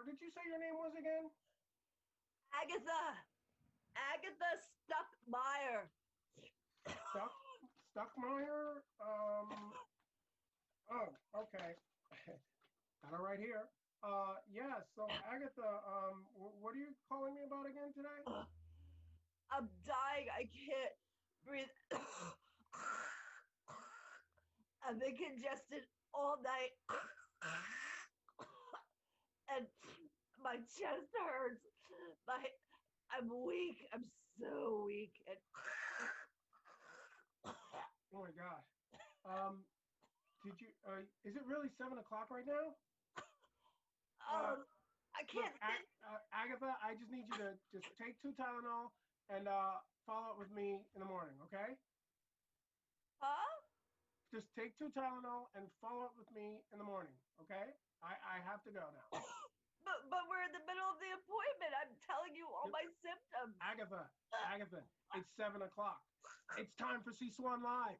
did you say your name was again? Agatha Stuckmeyer. Stuckmeyer? Oh, okay. Got it right here. Yeah, so Agatha, what are you calling me about again today? I'm dying. I can't breathe. I've been congested all night. And my chest hurts. I'm weak. I'm so weak. And Oh my God. Um, is it really 7 o'clock right now? Uh, I Look, can't think. Agatha, I just need you to just take 2 Tylenol and follow up with me in the morning, okay? Huh? Just take 2 Tylenol and follow up with me in the morning, okay? I have to go now. But we're in the middle of the appointment. I'm telling you all my symptoms. Agatha, it's 7 o'clock. It's time for SeeSwann Live.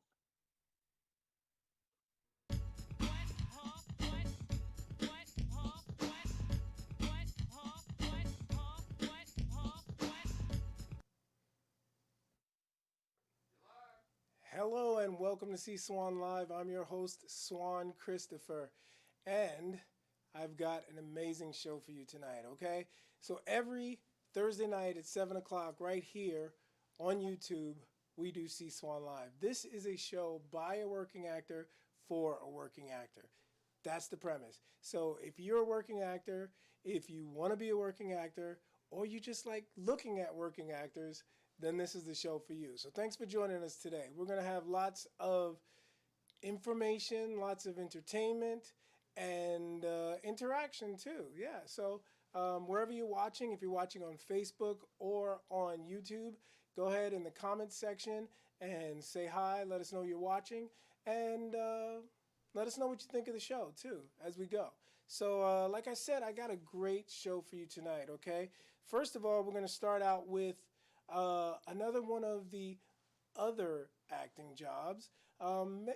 Hello and welcome to SeeSwann Live. I'm your host, Swann Christopher, and I've got an amazing show for you tonight, okay? So every Thursday night at 7 o'clock right here on YouTube, we do SeeSwann Live. This is a show by a working actor for a working actor. That's the premise. So if you're a working actor, if you want to be a working actor, or you just like looking at working actors, then this is the show for you. So thanks for joining us today. We're going to have lots of information, lots of entertainment, and interaction too. Yeah, so wherever you're watching, if you're watching on Facebook or on YouTube, go ahead in the comments section and say hi, let us know you're watching, and let us know what you think of the show too as we go. So like I said, I got a great show for you tonight, okay? First of all, we're going to start out with another one of the other acting jobs.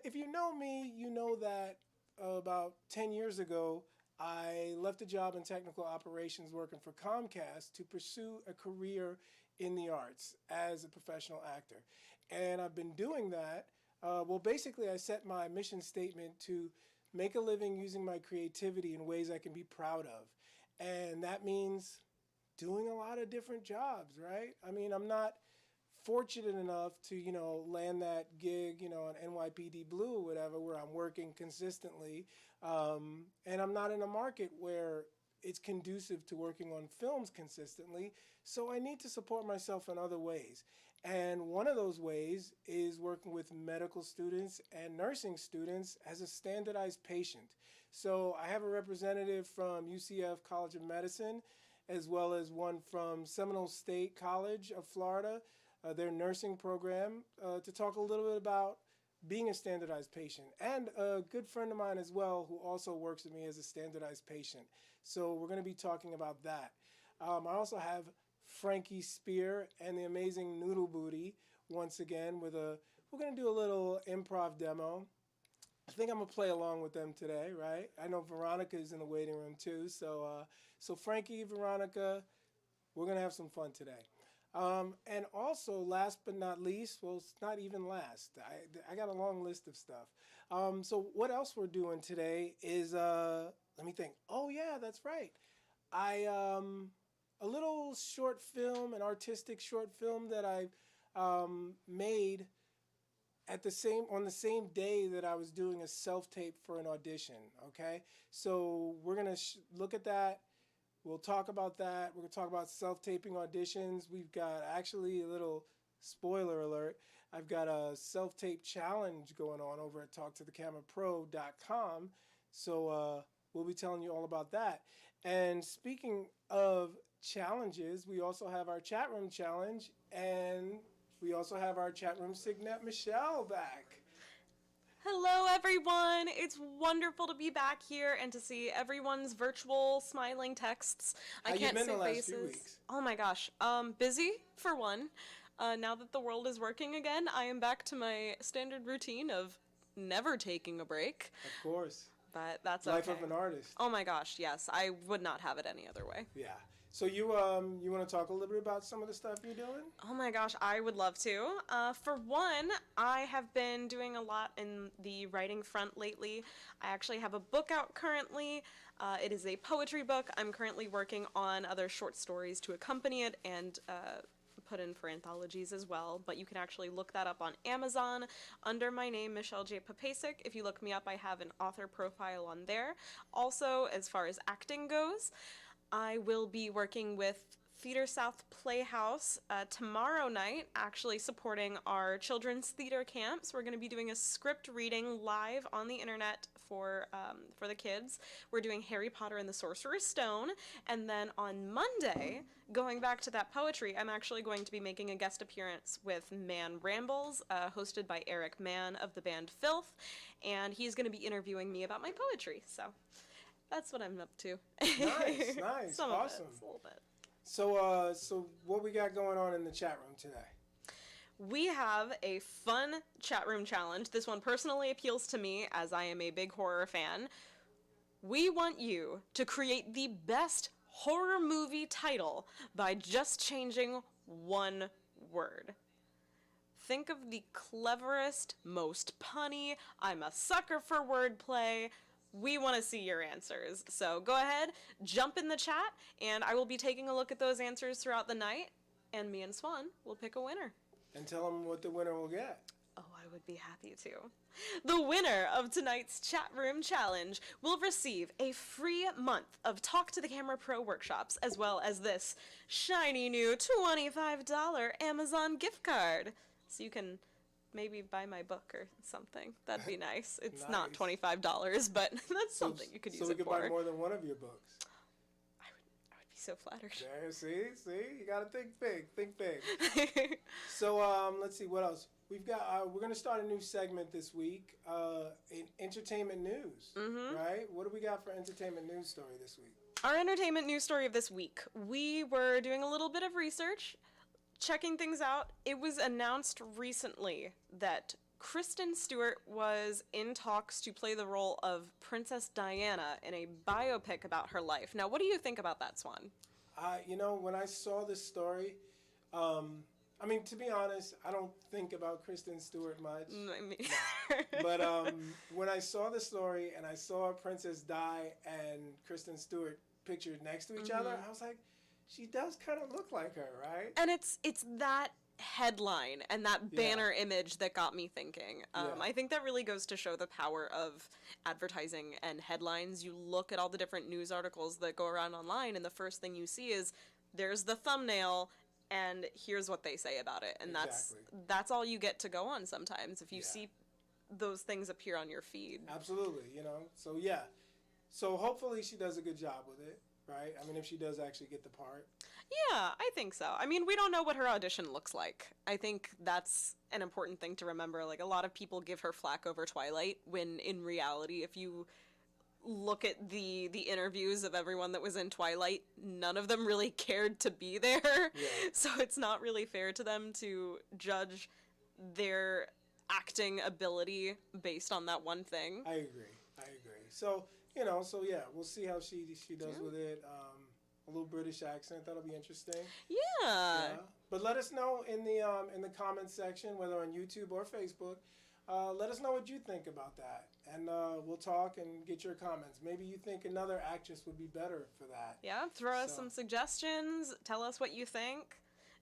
If you know me, you know that about 10 years ago, I left a job in technical operations working for Comcast to pursue a career in the arts as a professional actor. And I've been doing that. Basically, I set my mission statement to make a living using my creativity in ways I can be proud of. And that means doing a lot of different jobs, right? I mean, I'm not fortunate enough to, land that gig, on NYPD Blue or whatever, where I'm working consistently. And I'm not in a market where it's conducive to working on films consistently. So I need to support myself in other ways. And one of those ways is working with medical students and nursing students as a standardized patient. So I have a representative from UCF College of Medicine, as well as one from Seminole State College of Florida, their nursing program, to talk a little bit about being a standardized patient. And a good friend of mine as well who also works with me as a standardized patient. So we're going to be talking about that. I also have Frankie Spear and the amazing Noodle Booty once again we're going to do a little improv demo. I think I'm going to play along with them today, right? I know Veronica is in the waiting room too. So Frankie, Veronica, we're going to have some fun today. And also, last but not least, well, it's not even last. I got a long list of stuff. So what else we're doing today is, let me think. Oh, yeah, that's right. A little short film, an artistic short film that I made on the same day that I was doing a self-tape for an audition, okay? So we're going to look at that. We'll talk about that. We're going to talk about self-taping auditions. We've got actually a little spoiler alert. I've got a self-tape challenge going on over at talktothecamerapro.com. So we'll be telling you all about that. And speaking of challenges, we also have our chat room challenge, and we also have our chat room signet Michelle back. Hello, everyone. It's wonderful to be back here and to see everyone's virtual smiling texts. How I can't you been see the last faces. few weeks? Oh my gosh. Busy for one. Now that the world is working again, I am back to my standard routine of never taking a break. Of course. but that's Life okay. of an artist. Oh my gosh, yes. I would not have it any other way. Yeah. So you want to talk a little bit about some of the stuff you're doing? Oh my gosh, I would love to. For one, I have been doing a lot in the writing front lately. I actually have a book out currently. It is a poetry book. I'm currently working on other short stories to accompany it and put in for anthologies as well, but you can actually look that up on Amazon under my name, Michelle J. Papasic. If you look me up, I have an author profile on there. Also, as far as acting goes, I will be working with Theater South Playhouse tomorrow night, actually supporting our children's theater camps. We're going to be doing a script reading live on the internet for the kids. We're doing Harry Potter and the Sorcerer's Stone, and then on Monday, going back to that poetry, I'm actually going to be making a guest appearance with Man Rambles, hosted by Eric Mann of the band Filth, and he's going to be interviewing me about my poetry, so that's what I'm up to. Nice, nice, Some awesome. of it, a little bit. So what we got going on in the chat room today? We have a fun chat room challenge. This one personally appeals to me as I am a big horror fan. We want you to create the best horror movie title by just changing one word. Think of the cleverest, most punny, I'm a sucker for wordplay. We want to see your answers. So go ahead, jump in the chat, and I will be taking a look at those answers throughout the night, and me and Swann will pick a winner. And tell them what the winner will get. Oh, I would be happy to. The winner of tonight's chat room challenge will receive a free month of Talk to the Camera Pro workshops, as well as this shiny new $25 Amazon gift card. So you can maybe buy my book or something. That'd be nice. It's not $25, but that's something you could use it for. So we could buy more than one of your books. I would be so flattered. There, see, you gotta think big. So let's see what else we've got. We're gonna start a new segment this week, in entertainment news. Right? What do we got for entertainment news story this week? Our entertainment news story of this week. We were doing a little bit of research, checking things out. It was announced recently that Kristen Stewart was in talks to play the role of Princess Diana in a biopic about her life. Now, what do you think about that, Swann? When I saw this story, I mean, to be honest, I don't think about Kristen Stewart much. But when I saw the story and I saw Princess Di and Kristen Stewart pictured next to each other, I was like, she does kind of look like her, right? And it's that headline and that banner image that got me thinking. I think that really goes to show the power of advertising and headlines. You look at all the different news articles that go around online, and the first thing you see is there's the thumbnail, and here's what they say about it. And that's all you get to go on sometimes if you see those things appear on your feed. Absolutely, So yeah. So hopefully she does a good job with it. Right? I mean, if she does actually get the part. Yeah, I think so. I mean, we don't know what her audition looks like. I think that's an important thing to remember. Like, a lot of people give her flack over Twilight, when in reality, if you look at the interviews of everyone that was in Twilight, none of them really cared to be there. So it's not really fair to them to judge their acting ability based on that one thing. I agree. So, we'll see how she does with it. A little British accent, that'll be interesting. Yeah. But let us know in the comments section, whether on YouTube or Facebook. Let us know what you think about that, and we'll talk and get your comments. Maybe you think another actress would be better for that. Yeah, throw us some suggestions. Tell us what you think.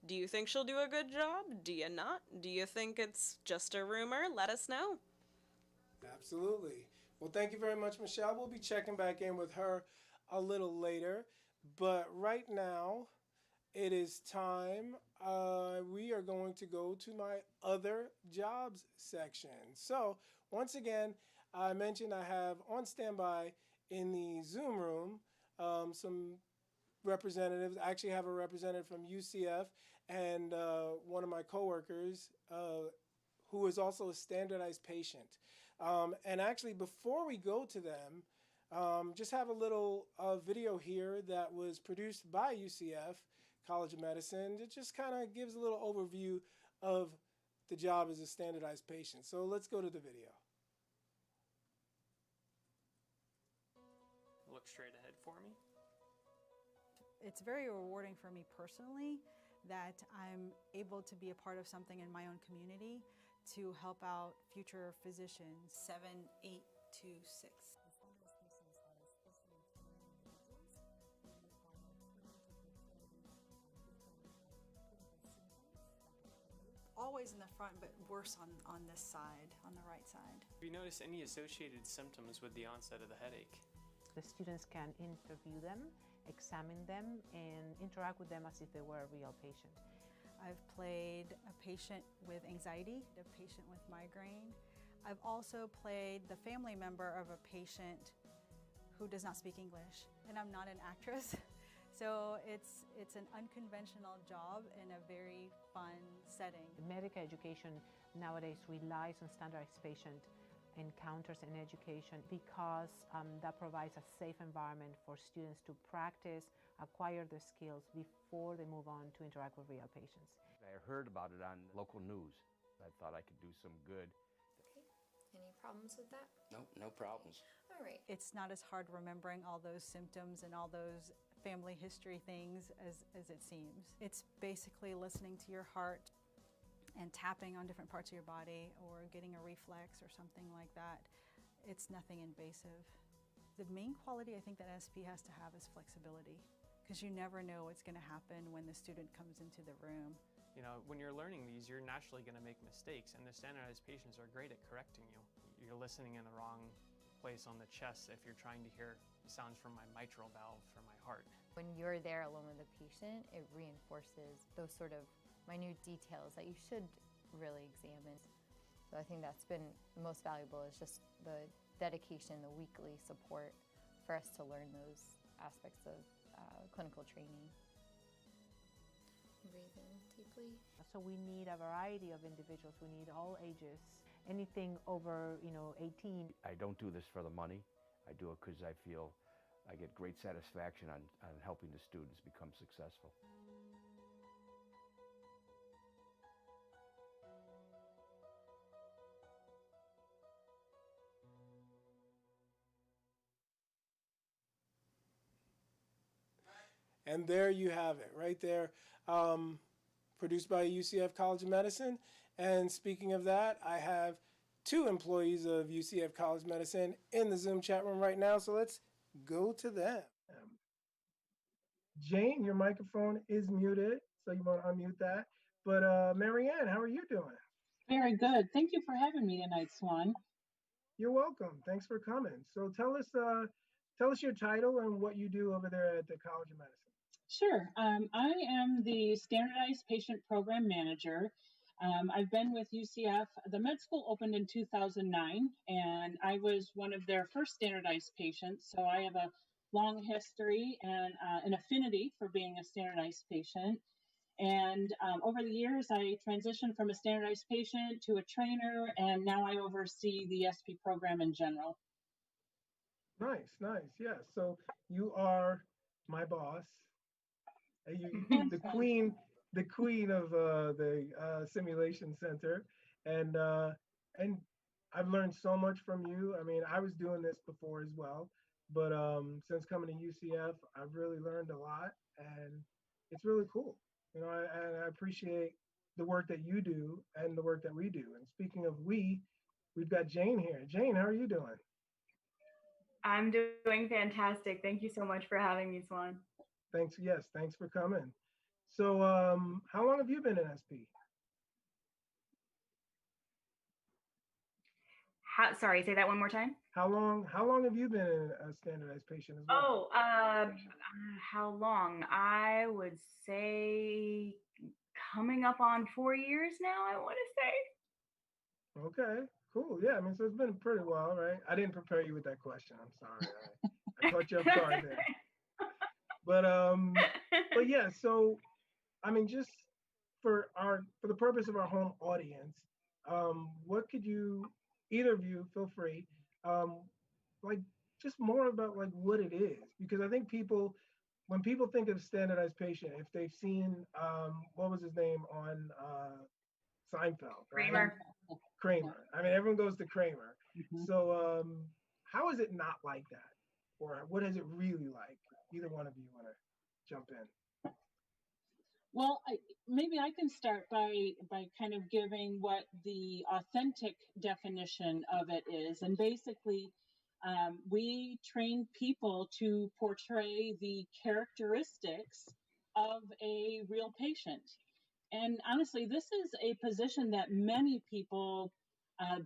Do you think she'll do a good job? Do you not? Do you think it's just a rumor? Let us know. Absolutely. Well, thank you very much, Michelle. We'll be checking back in with her a little later. But right now, it is time. We are going to go to my other jobs section. So, once again, I mentioned I have on standby in the Zoom room some representatives. I actually have a representative from UCF and one of my coworkers who is also a standardized patient. And actually, before we go to them, just have a little video here that was produced by UCF College of Medicine. It just kind of gives a little overview of the job as a standardized patient. So let's go to the video. look straight ahead for me. It's very rewarding for me personally that I'm able to be a part of something in my own community to help out future physicians. 7826. Always in the front, but worse on this side, on the right side. Have you noticed any associated symptoms with the onset of the headache? The students can interview them, examine them, and interact with them as if they were a real patient. I've played a patient with anxiety, a patient with migraine. I've also played the family member of a patient who does not speak English, and I'm not an actress. So it's an unconventional job in a very fun setting. Medical education nowadays relies on standardized patient encounters and education because that provides a safe environment for students to practice, acquire their skills before they move on to interact with real patients. I heard about it on local news. I thought I could do some good. Okay. Any problems with that? Nope, no problems. All right. It's not as hard remembering all those symptoms and all those family history things as it seems. It's basically listening to your heart and tapping on different parts of your body or getting a reflex or something like that. It's nothing invasive. The main quality I think that SP has to have is flexibility, because you never know what's going to happen when the student comes into the room. You know, when you're learning these, you're naturally going to make mistakes, and the standardized patients are great at correcting you. You're listening in the wrong place on the chest if you're trying to hear sounds from my mitral valve for my heart. When you're there alone with the patient, it reinforces those sort of minute details that you should really examine. So I think that's been the most valuable, is just the dedication, the weekly support for us to learn those aspects of clinical training. Breathe in deeply. So we need a variety of individuals. We need all ages. Anything over, 18. I don't do this for the money. I do it because I feel I get great satisfaction on helping the students become successful. And there you have it, right there. Produced by UCF College of Medicine. And speaking of that, I have two employees of UCF College of Medicine in the Zoom chat room right now. So let's go to them. Jane, your microphone is muted, so you want to unmute that. But Marianne, how are you doing? Very good. Thank you for having me tonight, Swann. You're welcome. Thanks for coming. So tell us your title and what you do over there at the College of Medicine. Sure. I am the Standardized Patient Program Manager. I've been with UCF. The med school opened in 2009, and I was one of their first standardized patients. So I have a long history and an affinity for being a standardized patient. And over the years, I transitioned from a standardized patient to a trainer, and now I oversee the SP program in general. Nice, nice. Yeah. So you are my boss. The queen of the simulation center, and I've learned so much from you. I mean, I was doing this before as well, but since coming to UCF, I've really learned a lot, and it's really cool. You know, I appreciate the work that you do and the work that we do. And speaking of we've got Jane here. Jane, how are you doing? I'm doing fantastic. Thank you so much for having me, Swann. Thanks. Yes, thanks for coming. So how long have you been in SP? Sorry, say that one more time. How long have you been a standardized patient as well? Oh, how long? I would say coming up on 4 years now, I want to say. Okay, cool. Yeah, I mean, so it's been pretty while, right? I didn't prepare you with that question. I'm sorry. I caught you off guard there. But yeah, so I mean, just for the purpose of our home audience, what could you, either of you, feel free, like just more about like what it is, because I think when people think of standardized patient, if they've seen what was his name on Seinfeld, right? Kramer. I mean, everyone goes to Kramer. So how is it not like that? or what is it really like? Either one of you want to jump in? Well, maybe I can start by kind of giving what the authentic definition of it is. And basically, we train people to portray the characteristics of a real patient. And honestly, this is a position that many people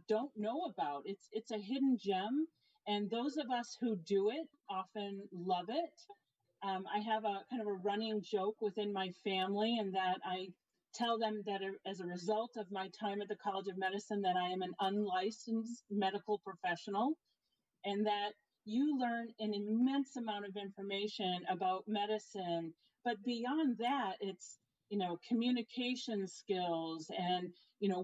don't know about. It's a hidden gem, and those of us who do it often love it. I have a kind of a running joke within my family, and that I tell them that as a result of my time at the College of Medicine, that I am an unlicensed medical professional, and that you learn an immense amount of information about medicine. But beyond that, it's, communication skills and,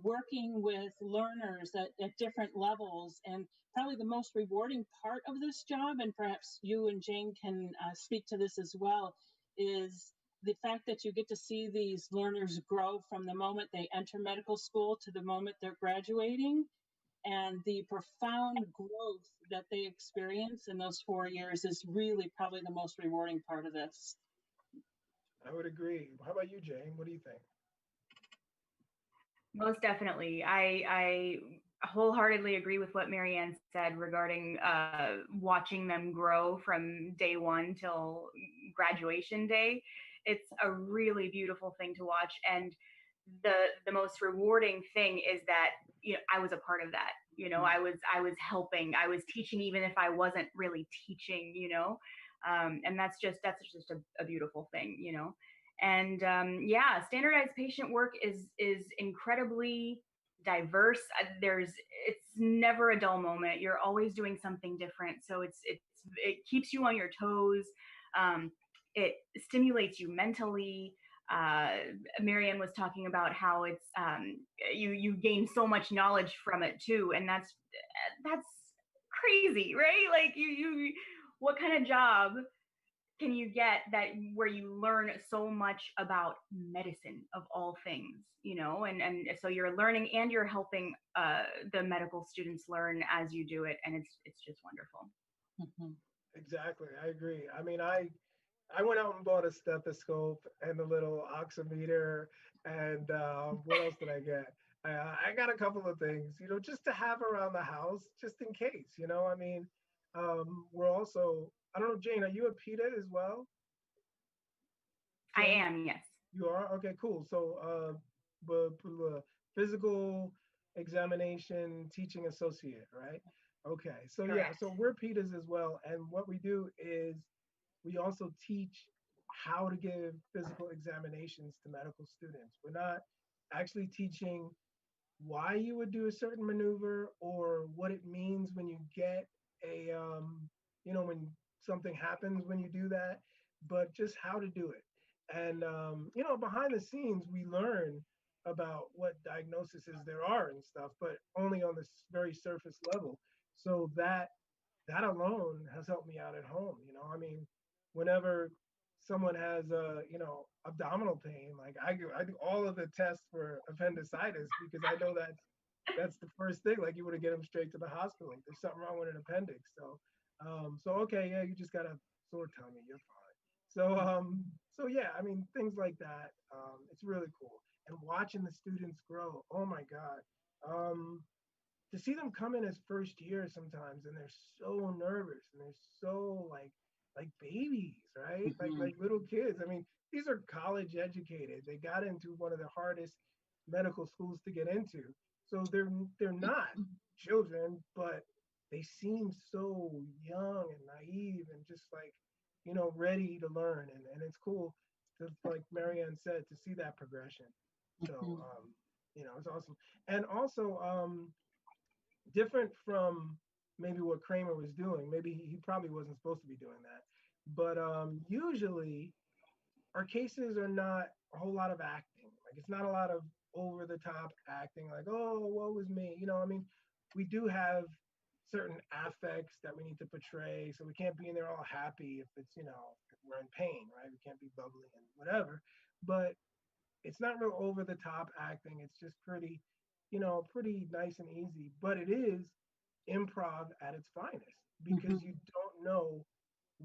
working with learners at different levels. And probably the most rewarding part of this job, and perhaps you and Jane can speak to this as well, is the fact that you get to see these learners grow from the moment they enter medical school to the moment they're graduating. And the profound growth that they experience in those 4 years is really probably the most rewarding part of this. I would agree. How about you, Jane? What do you think? Most definitely. I wholeheartedly agree with what Marianne said regarding watching them grow from day one till graduation day. It's a really beautiful thing to watch. And the most rewarding thing is that, I was a part of that. I was helping, I was teaching, even if I wasn't really teaching, and that's just a beautiful thing, And yeah, standardized patient work is incredibly diverse. It's never a dull moment. You're always doing something different, so it keeps you on your toes. It stimulates you mentally. Marianne was talking about how it's you gain so much knowledge from it too, and that's crazy, right? Like you what kind of job can you get that where you learn so much about medicine of all things, and so you're learning and you're helping the medical students learn as you do it, and it's just wonderful. Mm-hmm. Exactly, I agree. I mean, I went out and bought a stethoscope and a little oximeter, and what else did I get? I got a couple of things, just to have around the house, just in case. I mean, we're also, I don't know, Jane, are you a PETA as well? Jane? I am, yes. You are? Okay, cool. So, physical examination teaching associate, right? Okay, so Correct. Yeah, so we're PETAs as well, and what we do is we also teach how to give physical examinations to medical students. We're not actually teaching why you would do a certain maneuver or what it means when you get a, when something happens when you do that, but just how to do it. And, behind the scenes, we learn about what diagnoses there are and stuff, but only on this very surface level. So that alone has helped me out at home. I mean, whenever someone has abdominal pain, like I do all of the tests for appendicitis because I know that's the first thing. Like you want to get them straight to the hospital. There's something wrong with an appendix. So okay, yeah, you just got a sore tummy, you're fine. So yeah, I mean things like that. It's really cool. And watching the students grow, oh my God. To see them come in as first year sometimes, and they're so nervous and they're so like babies, right? Mm-hmm. Like little kids. I mean, these are college educated. They got into one of the hardest medical schools to get into. So they're not children, but they seem so young and naive and just like, ready to learn. And it's cool to, like Marianne said, to see that progression. So it's awesome. And also, different from maybe what Kramer was doing. Maybe he probably wasn't supposed to be doing that. But usually our cases are not a whole lot of acting. Like it's not a lot of over the top acting like, oh, woe is me. I mean, we do have certain affects that we need to portray. So we can't be in there all happy if it's, if we're in pain, right? We can't be bubbly and whatever. But it's not real over the top acting. It's just pretty, pretty nice and easy. But it is improv at its finest because you don't know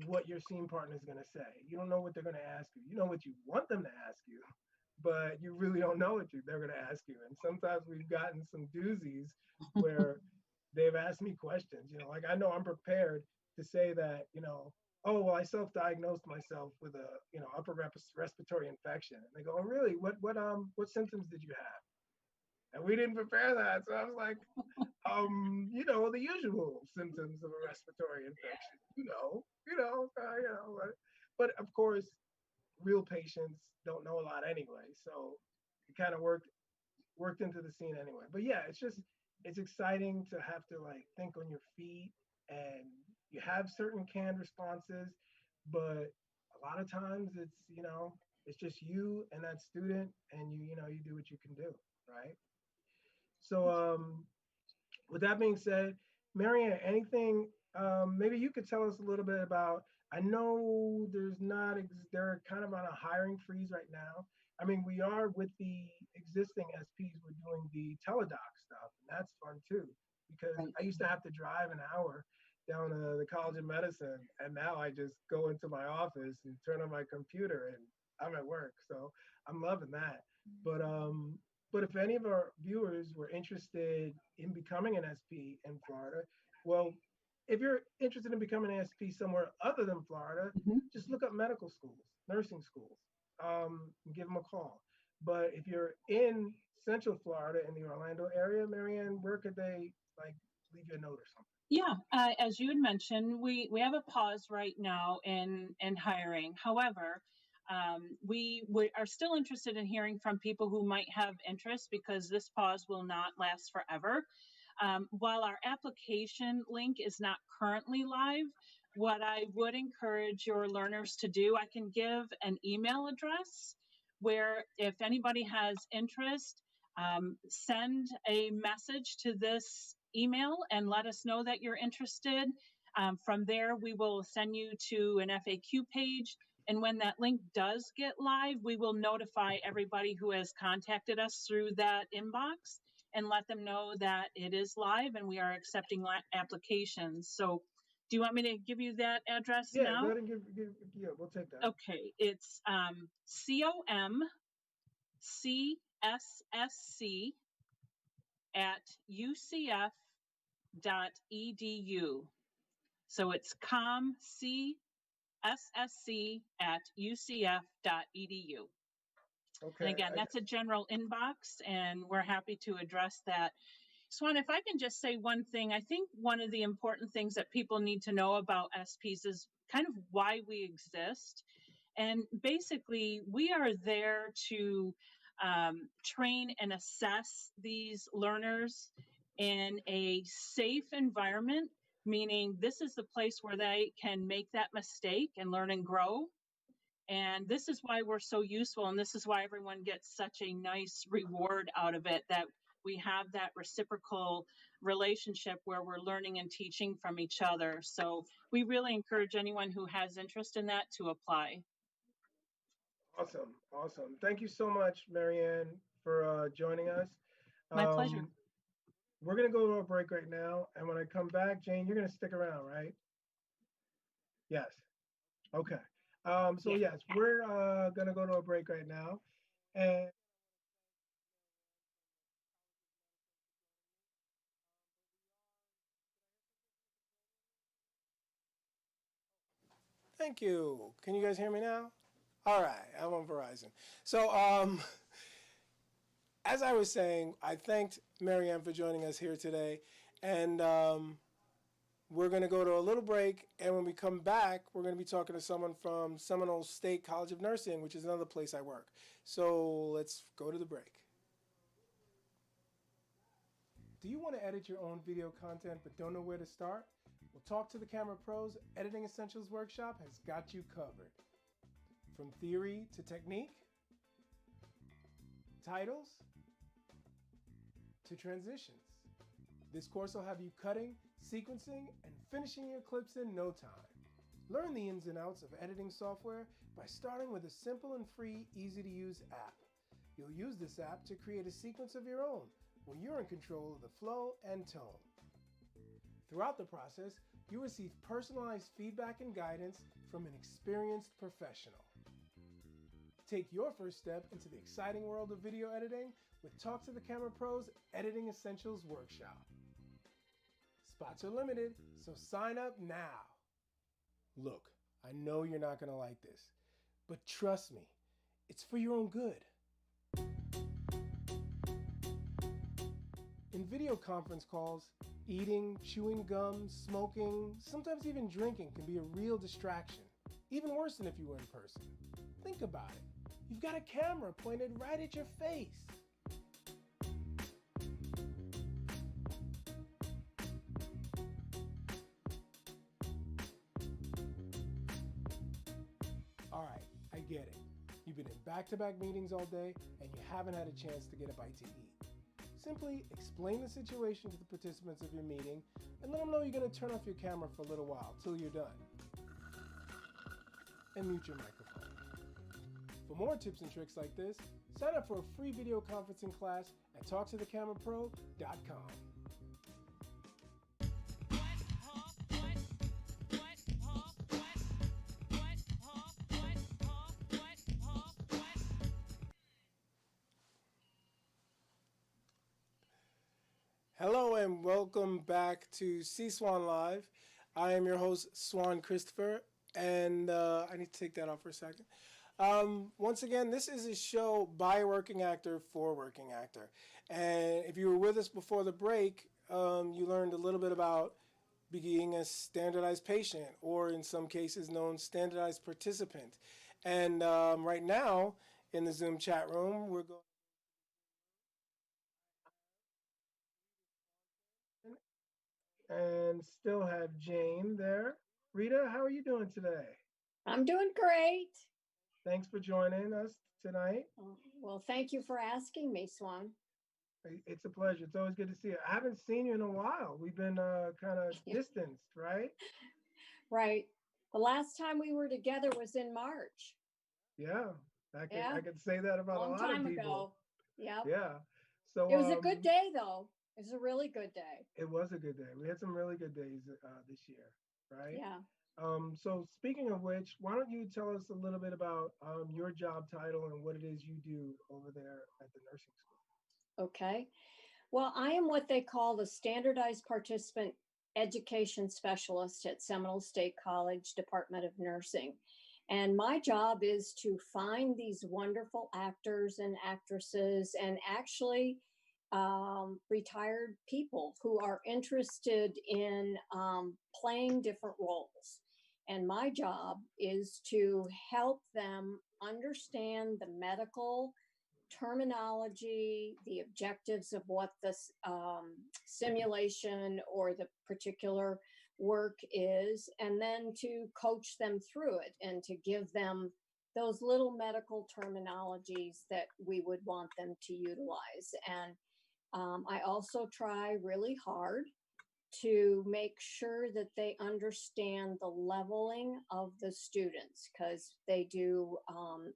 what your scene partner is going to say. You don't know what they're going to ask you. You know what you want them to ask you, but you really don't know what they're going to ask you. And sometimes we've gotten some doozies where they've asked me questions, like I know I'm prepared to say that, oh, well, I self-diagnosed myself with a, upper respiratory infection. And they go, oh, really? What symptoms did you have? And we didn't prepare that. So I was like, the usual symptoms of a respiratory infection, but of course, real patients don't know a lot anyway. So it kind of worked into the scene anyway. But yeah, it's exciting to have to like think on your feet, and you have certain canned responses, but a lot of times it's just you and that student, and you do what you can do, right? So with that being said, Marianne, anything, maybe you could tell us a little bit about, I know they're kind of on a hiring freeze right now. I mean, we are with the existing SPs, we're doing the teledoc stuff, and that's fun too, because I used to have to drive an hour down to the College of Medicine, and now I just go into my office and turn on my computer and I'm at work. So I'm loving that. But if any of our viewers were interested in becoming an SP in Florida, well, if you're interested in becoming an SP somewhere other than Florida, just look up medical schools, nursing schools, and give them a call. But if you're in Central Florida, in the Orlando area, Marianne, where could they leave you a note or something? Yeah, as you had mentioned, we have a pause right now in hiring. However, we are still interested in hearing from people who might have interest, because this pause will not last forever. While our application link is not currently live, what I would encourage your learners to do, I can give an email address where if anybody has interest, send a message to this email and let us know that you're interested. From there, we will send you to an FAQ page. And when that link does get live, we will notify everybody who has contacted us through that inbox and let them know that it is live and we are accepting applications. So do you want me to give you that address now? Yeah, go ahead and yeah, we'll take that. Okay, it's comcssc at ucf.edu. So it's comcssc at ucf.edu. Okay. And again, that's a general inbox, and we're happy to address that. Swann, if I can just say one thing, I think one of the important things that people need to know about SPs is kind of why we exist. And basically, we are there to train and assess these learners in a safe environment, meaning this is the place where they can make that mistake and learn and grow. And this is why we're so useful, and this is why everyone gets such a nice reward out of it, that we have that reciprocal relationship where we're learning and teaching from each other. So we really encourage anyone who has interest in that to apply. Awesome. Thank you so much, Marianne, for joining us. My pleasure. We're going to go to a break right now. And when I come back, Jane, you're going to stick around, right? Yes. Okay. So yes, we're going to go to a break right now. And thank you. Can you guys hear me now? All right, I'm on Verizon. So as I was saying, I thanked Marianne for joining us here today. And we're going to go to a little break. And when we come back, we're going to be talking to someone from Seminole State College of Nursing, which is another place I work. So let's go to the break. Do you want to edit your own video content but don't know where to start? Well, Talk to the Camera Pros Editing Essentials Workshop has got you covered. From theory to technique, titles to transitions. This course will have you cutting, sequencing, and finishing your clips in no time. Learn the ins and outs of editing software by starting with a simple and free, easy-to-use app. You'll use this app to create a sequence of your own, where you're in control of the flow and tone. Throughout the process, you receive personalized feedback and guidance from an experienced professional. Take your first step into the exciting world of video editing with Talk to the Camera Pro's Editing Essentials Workshop. Spots are limited, so sign up now. Look, I know you're not going to like this, but trust me, it's for your own good. In video conference calls, eating, chewing gum, smoking, sometimes even drinking can be a real distraction, even worse than if you were in person. Think about it. You've got a camera pointed right at your face. All right, I get it. You've been in back-to-back meetings all day and you haven't had a chance to get a bite to eat. Simply explain the situation to the participants of your meeting and let them know you're going to turn off your camera for a little while till you're done. And mute your microphone. For more tips and tricks like this, sign up for a free video conferencing class at TalkToTheCameraPro.com. Hello and welcome back to SeeSwann Live. I am your host, Swann Christopher, and I need to take that off for a second. Once again, this is a show by a working actor for a working actor. And if you were with us before the break, you learned a little bit about being a standardized patient, or in some cases known standardized participant. And right now in the Zoom chat room, we're going and still have Jane there. Rita, how are you doing today? I'm doing great. Thanks for joining us tonight. Well, thank you for asking me, Swann. It's a pleasure. It's always good to see you. I haven't seen you in a while. We've been kind of distanced, right? Right. The last time we were together was in March. Yeah, I could say that about a lot time of people. ago. Yep. Yeah. So it was a good day, though. It was a really good day. It was a good day. We had some really good days this year, right? Yeah. So speaking of which, why don't you tell us a little bit about your job title and what it is you do over there at the nursing school? Okay. Well, I am what they call the Standardized Participant Education Specialist at Seminole State College Department of Nursing. And my job is to find these wonderful actors and actresses and actually retired people who are interested in playing different roles. And my job is to help them understand the medical terminology, the objectives of what the simulation or the particular work is, and then to coach them through it and to give them those little medical terminologies that we would want them to utilize. And I also try really hard to make sure that they understand the leveling of the students, because they do,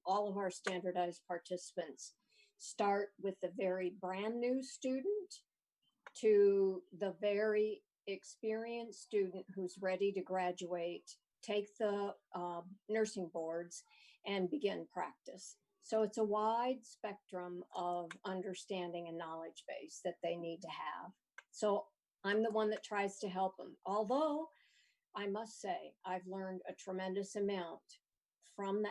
all of our standardized participants start with the very brand new student to the very experienced student who's ready to graduate, take the nursing boards, and begin practice. So it's a wide spectrum of understanding and knowledge base that they need to have. So I'm the one that tries to help them. Although I must say, I've learned a tremendous amount from the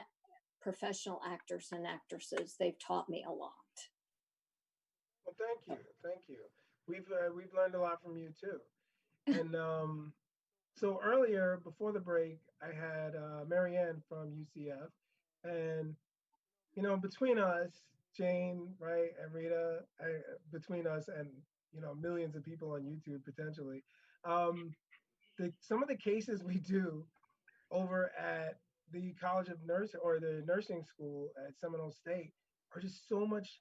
professional actors and actresses. They've taught me a lot. Well, thank you. We've learned a lot from you too. And so earlier, before the break, I had Marianne from UCF, and you know, between us, Jane, right, and Rita, between us and, you know, millions of people on YouTube potentially, some of the cases we do over at the College of Nursing or the nursing school at Seminole State are just so much.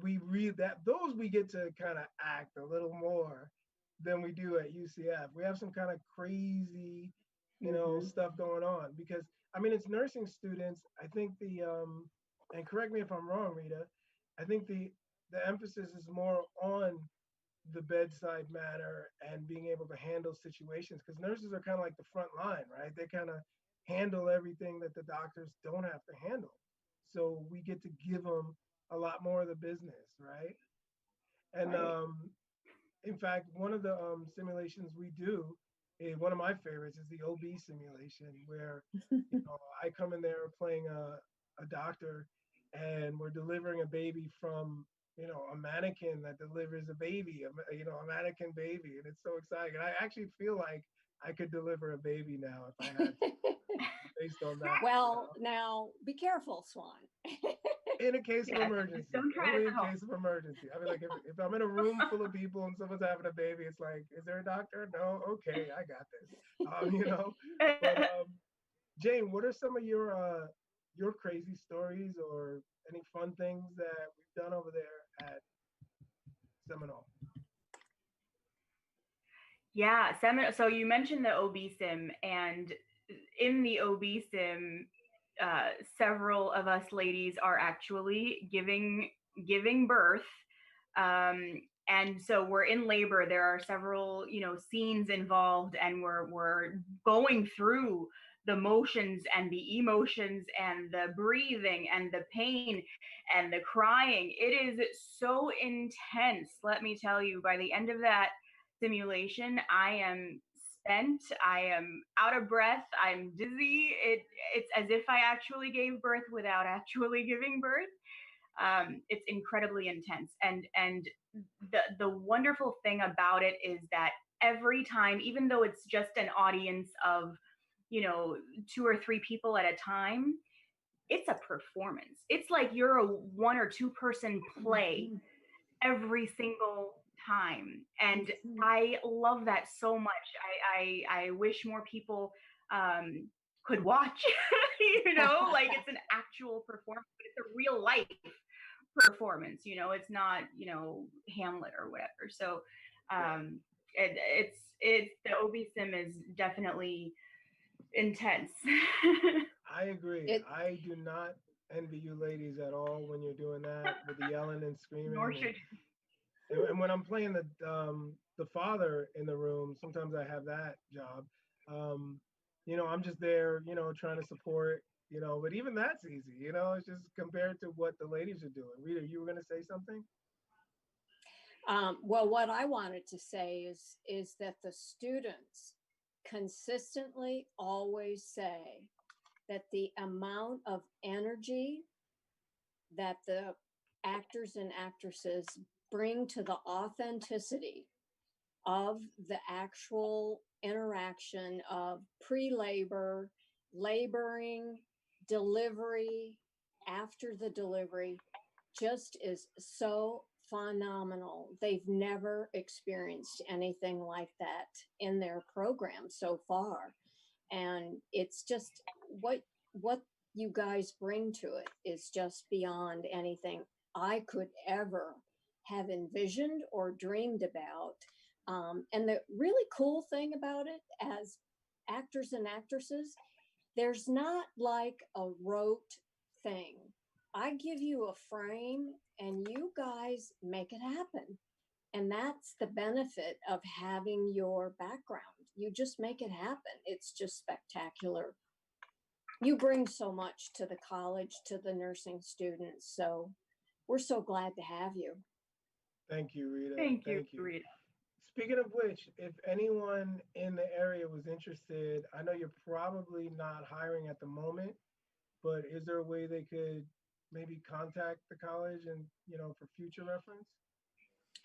We read that those we get to kind of act a little more than we do at UCF. We have some kind of crazy, you know, stuff going on because I mean it's nursing students. I think and correct me if I'm wrong, Rita, I think the emphasis is more on the bedside manner and being able to handle situations, because nurses are kind of like the front line, right? They kind of handle everything that the doctors don't have to handle. So we get to give them a lot more of the business, right? And Right. in fact, one of the simulations we do, one of my favorites is the OB simulation, where I come in there playing a doctor, and we're delivering a baby from a mannequin that delivers a baby, a mannequin baby, and it's so exciting. And I actually feel like I could deliver a baby now if I had to, based on that. Well, now be careful, Swann. In a case of Yes, emergency, don't try only this in at home. case of emergency. I mean, like if I'm in a room full of people and someone's having a baby, it's like, is there a doctor? No, okay, I got this. But Jane, what are some of your crazy stories or any fun things that we've done over there at Seminole? Yeah, so you mentioned the OB sim, and in the OB sim, several of us ladies are actually giving birth. And so we're in labor. There are several, scenes involved, and we're going through the motions and the emotions and the breathing and the pain and the crying. It is so intense. Let me tell you, by the end of that simulation, I am spent. I am out of breath. I'm dizzy. It's as if I actually gave birth without actually giving birth. It's incredibly intense, and the wonderful thing about it is that every time, even though it's just an audience of 2 or 3 people at a time, it's a performance. It's like you're a 1 or 2 person play every single time, and I love that so much. I wish more people could watch. Like it's an actual performance, but it's a real life performance. It's not Hamlet or whatever. So it's the OB sim is definitely intense. I agree. I do not envy you ladies at all when you're doing that with the yelling and screaming. Nor should And when I'm playing the father in the room, sometimes I have that job. I'm just there, trying to support, but even that's easy, it's just compared to what the ladies are doing. Rita, you were going to say something? Well, what I wanted to say is that the students consistently always say that the amount of energy that the actors and actresses bring to the authenticity of the actual interaction of pre-labor, laboring, delivery, after the delivery, just is so phenomenal. They've never experienced anything like that in their program so far. And it's just what you guys bring to it is just beyond anything I could ever have envisioned or dreamed about. And the really cool thing about it, as actors and actresses, there's not like a rote thing. I give you a frame and you guys make it happen. And that's the benefit of having your background. You just make it happen. It's just spectacular. You bring so much to the college, to the nursing students. So we're so glad to have you. Thank you, Rita. Thank you, Rita. Speaking of which, if anyone in the area was interested, I know you're probably not hiring at the moment, but is there a way they could maybe contact the college and, for future reference?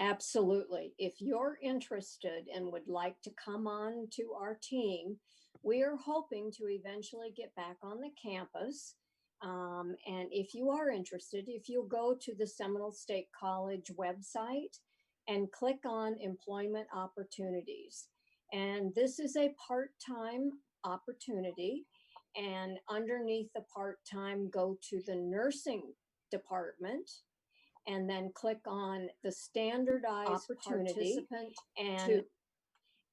Absolutely. If you're interested and would like to come on to our team, we are hoping to eventually get back on the campus. And if you are interested, if you'll go to the Seminole State College website and click on employment opportunities. And this is a part-time opportunity. And underneath the part-time, go to the nursing department and then click on the standardized participant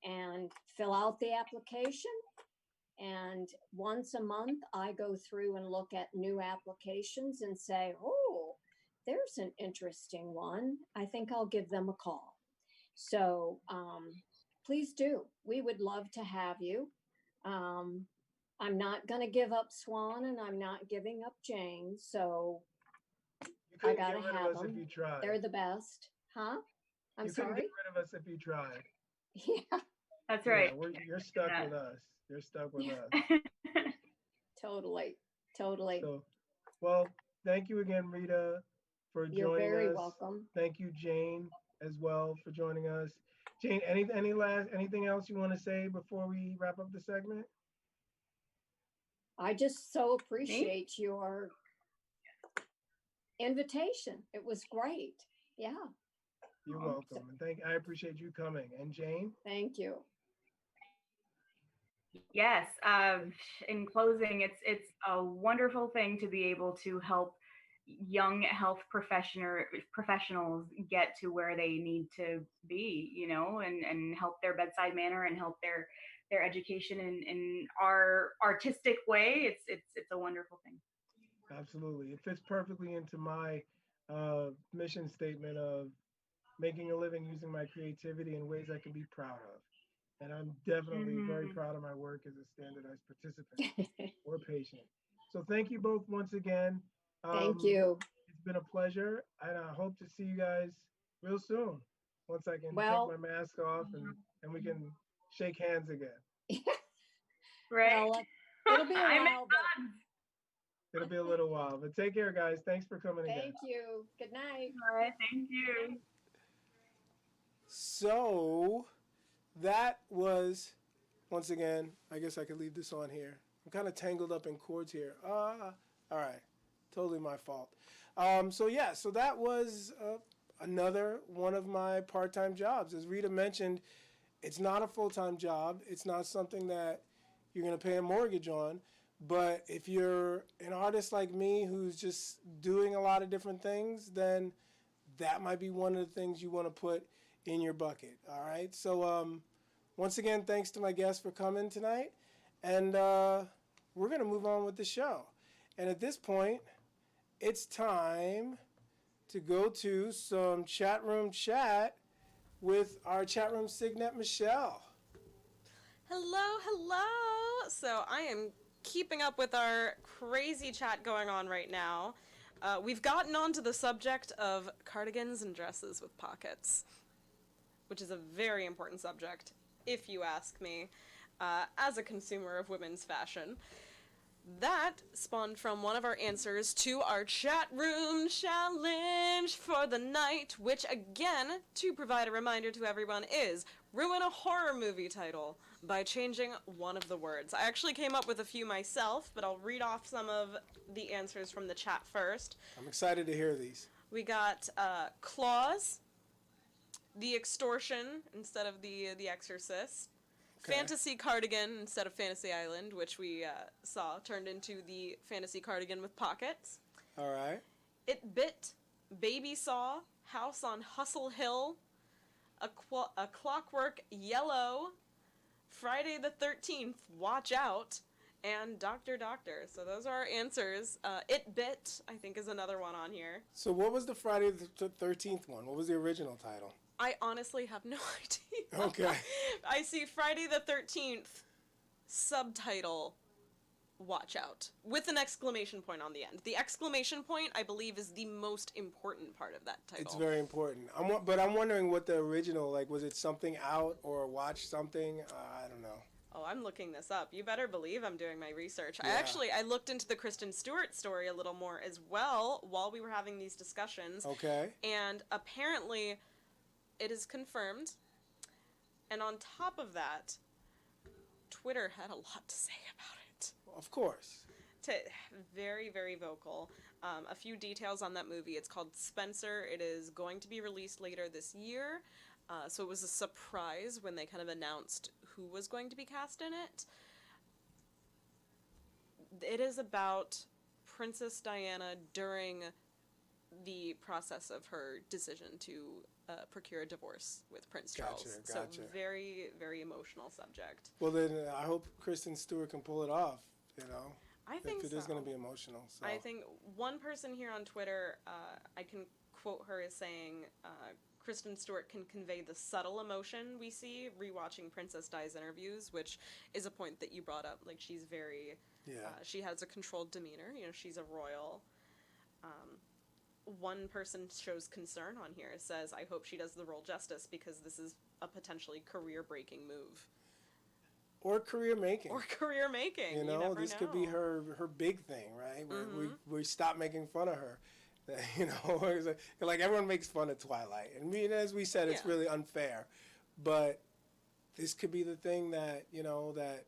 and fill out the application. And once a month, I go through and look at new applications and say, oh, there's an interesting one. I think I'll give them a call. So please do. We would love to have you. I'm not going to give up Swann, and I'm not giving up Jane. So You I couldn't got get to rid have of us them. if you tried. They're the best. Huh? I'm You couldn't sorry? get rid of us if you tried. Yeah, That's right. You're stuck Yeah. with us. You're stuck with Yeah. us. totally. So, well, thank you again, Rita, for You're joining very us. welcome. Thank you, Jane, as well, for joining us. Jane, anything else you want to say before we wrap up the segment? I just so appreciate your invitation. It was great. Yeah. You're welcome. And I appreciate you coming. And Jane? Thank you. Yes. In closing, it's a wonderful thing to be able to help young health professionals get to where they need to be, and help their bedside manner and help their education in our artistic way. It's a wonderful thing. Absolutely. It fits perfectly into my mission statement of making a living using my creativity in ways I can be proud of. And I'm definitely very proud of my work as a standardized participant or patient. So thank you both once again. Thank you. It's been a pleasure, and I hope to see you guys real soon once I can take my mask off and we can shake hands again. Right. Well, it'll be a while, but it'll be a little while. But take care, guys. Thanks for coming again. Thank you. Good night. All right. Thank you. So that was, once again, I guess I could leave this on here. I'm kind of tangled up in cords here. All right. Totally my fault. So that was another one of my part-time jobs. As Rita mentioned, it's not a full-time job. It's not something that you're going to pay a mortgage on. But if you're an artist like me who's just doing a lot of different things, then that might be one of the things you want to put in your bucket. All right. So once again, thanks to my guests for coming tonight. And we're going to move on with the show. And at this point, it's time to go to some Chatroom Chat with our Chatroom Signet, Michelle. Hello. So I am keeping up with our crazy chat going on right now. We've gotten onto the subject of cardigans and dresses with pockets, which is a very important subject, if you ask me, as a consumer of women's fashion. That spawned from one of our answers to our chat room challenge for the night, which again, to provide a reminder to everyone, is ruin a horror movie title by changing one of the words. I actually came up with a few myself, but I'll read off some of the answers from the chat first. I'm excited to hear these. We got Claws, The Extortion instead of the Exorcist, Okay. Fantasy Cardigan instead of Fantasy Island, which we saw turned into the Fantasy Cardigan with pockets. All right. It Bit, Baby Saw, House on Hustle Hill, a Clockwork Yellow, Friday the 13th, Watch Out, and Dr. Doctor. So those are our answers. It Bit, I think, is another one on here. So what was the Friday the 13th one? What was the original title? I honestly have no idea. Okay. I see Friday the 13th, subtitle, Watch Out, with an exclamation point on the end. The exclamation point, I believe, is the most important part of that title. It's very important. But I'm wondering what the original, like, was it something out or watch something? I don't know. Oh, I'm looking this up. You better believe I'm doing my research. Yeah. I looked into the Kristen Stewart story a little more as well while we were having these discussions. Okay. And apparently it is confirmed. And on top of that, Twitter had a lot to say about it. Of course. Very, very vocal. A few details on that movie. It's called Spencer. It is going to be released later this year. So it was a surprise when they kind of announced who was going to be cast in it. It is about Princess Diana during the process of her decision to procure a divorce with Prince Charles. Gotcha. So very, very emotional subject. Well, then I hope Kristen Stewart can pull it off, you know. I think if it is going to be emotional. So. I think one person here on Twitter, I can quote her as saying, Kristen Stewart can convey the subtle emotion we see rewatching Princess Di's interviews, which is a point that you brought up. Like, she's very, she has a controlled demeanor. You know, she's a royal. One person shows concern on here, says, I hope she does the role justice because this is a potentially career-breaking move. Or career making. Or career making. You know, this could be her big thing, right? Where we stop making fun of her. You know, it's like everyone makes fun of Twilight. And as we said, it's really unfair. But this could be the thing that, you know, that,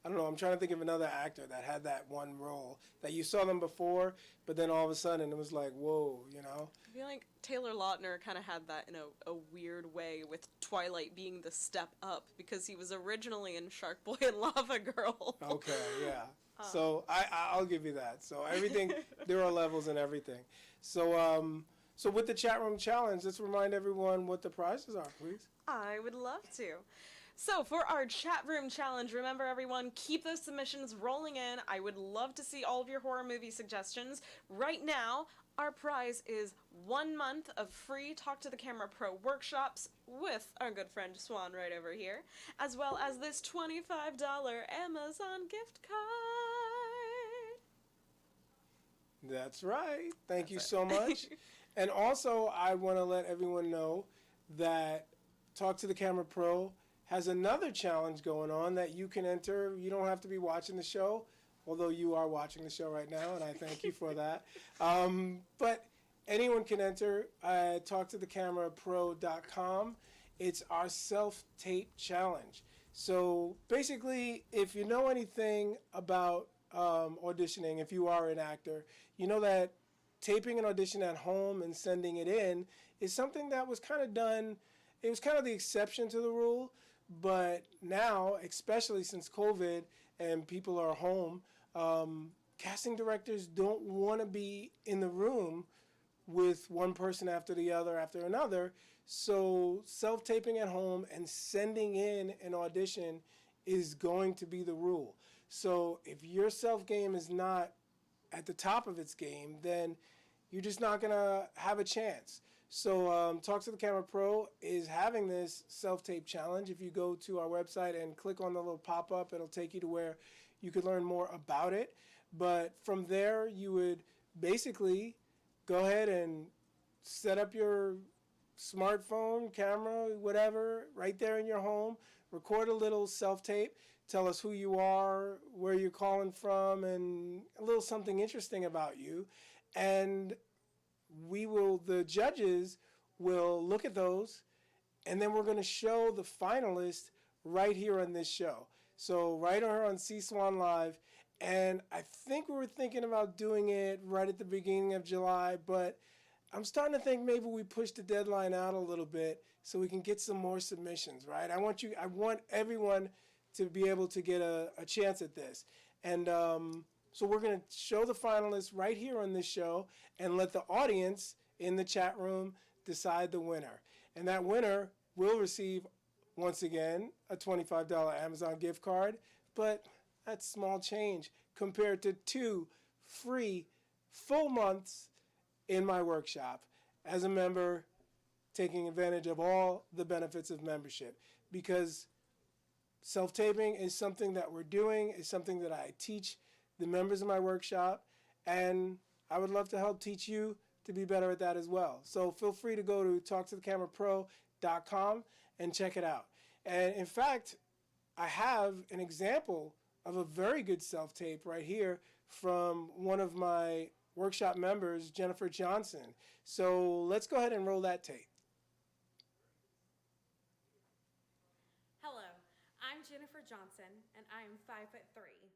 I don't know, I'm trying to think of another actor that had that one role that you saw them before, but then all of a sudden it was like, whoa, you know? I feel like Taylor Lautner kind of had that in a weird way, with Twilight being the step up, because he was originally in Shark Boy and Lava Girl. Okay, yeah. So I'll give you that. So everything, there are levels in everything. So so with the chat room challenge, let's remind everyone what the prizes are, please. I would love to. So for our chat room challenge, remember everyone, keep those submissions rolling in. I would love to see all of your horror movie suggestions. Right now, our prize is 1 month of free Talk to the Camera Pro workshops with our good friend Swann right over here, as well as this $25 Amazon gift card. That's right. Thank you so much. And also, I want to let everyone know that Talk to the Camera Pro has another challenge going on that you can enter. You don't have to be watching the show, although you are watching the show right now, and I thank you for that. But anyone can enter at talktothecamerapro.com. It's our self-tape challenge. So basically, if you know anything about auditioning, if you are an actor, you know that taping an audition at home and sending it in is something that was kind of done. It was kind of the exception to the rule. But now, especially since COVID and people are home, casting directors don't want to be in the room with one person after the other after another. So self-taping at home and sending in an audition is going to be the rule. So if your self-game is not at the top of its game, then you're just not going to have a chance. So Talk to the Camera Pro is having this self-tape challenge. If you go to our website and click on the little pop-up, it'll take you to where you could learn more about it. But from there, you would basically go ahead and set up your smartphone, camera, whatever, right there in your home. Record a little self-tape. Tell us who you are, where you're calling from, and a little something interesting about you. And the judges will look at those, and then we're going to show the finalists right here on this show. So right here on SeeSwann Live, and I think we were thinking about doing it right at the beginning of July, but I'm starting to think maybe we push the deadline out a little bit so we can get some more submissions, right? I want everyone to be able to get a chance at this. And so we're going to show the finalists right here on this show and let the audience in the chat room decide the winner. And that winner will receive, once again, a $25 Amazon gift card, but that's small change compared to 2 free full months in my workshop as a member, taking advantage of all the benefits of membership. Because self-taping is something that we're doing, is something that I teach the members of my workshop, and I would love to help teach you to be better at that as well. So feel free to go to talktothecamerapro.com and check it out. And in fact, I have an example of a very good self-tape right here from one of my workshop members, Jennifer Johnson. So let's go ahead and roll that tape. Hello, I'm Jennifer Johnson, and I am 5'3".